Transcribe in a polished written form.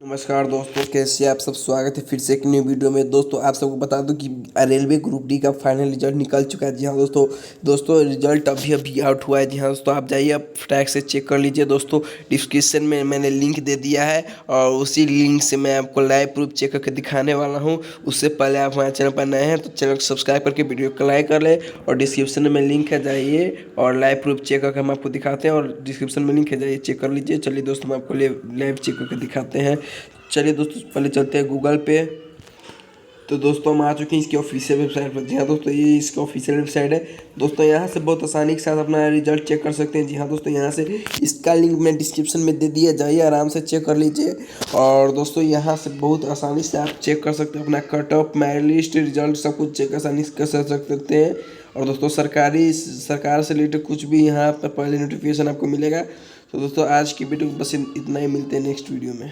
नमस्कार दोस्तों, कैसे आप सब। स्वागत है फिर से एक न्यू वीडियो में। दोस्तों आप सबको बता दूं कि रेलवे ग्रुप डी का फाइनल रिजल्ट निकल चुका है। जी हाँ दोस्तों रिजल्ट अभी अभी आउट हुआ है। जी हाँ दोस्तों, आप जाइए, आप फटाक से चेक कर लीजिए। दोस्तों डिस्क्रिप्शन में मैंने लिंक दे दिया है और उसी लिंक से मैं आपको लाइव प्रूफ चेक करके दिखाने वाला हूँ। उससे पहले आप हमारे चैनल पर नए हैं तो चैनल को सब्सक्राइब करके वीडियो को लाइक कर ले और डिस्क्रिप्शन में लिंक है, जाइए और लाइव प्रूफ चेक करके हम आपको दिखाते हैं। और डिस्क्रिप्शन में लिंक है, जाइए चेक कर लीजिए। चलिए दोस्तों, हम आपको लाइव चेक करके दिखाते हैं। चलिए दोस्तों, पहले चलते हैं गूगल पे। तो दोस्तों हम आ चुके हैं इसकी ऑफिशियल वेबसाइट पर। जी हाँ दोस्तों, ये इसकी ऑफिशियल वेबसाइट है। दोस्तों यहाँ से बहुत आसानी के साथ अपना रिजल्ट चेक कर सकते हैं। जी हाँ दोस्तों, यहाँ से इसका लिंक मैं डिस्क्रिप्शन में दे दिया, जाइए आराम से चेक कर लीजिए। और दोस्तों यहाँ से बहुत आसानी से आप चेक कर सकते हैं अपना cut off, merit list, result सब कुछ चेक आसानी से कर सकते हैं। और दोस्तों सरकार से रिलेटेड कुछ भी यहाँ पर पहले नोटिफिकेशन आपको मिलेगा। तो दोस्तों आज की वीडियो बस इतना ही, मिलते हैं नेक्स्ट वीडियो में।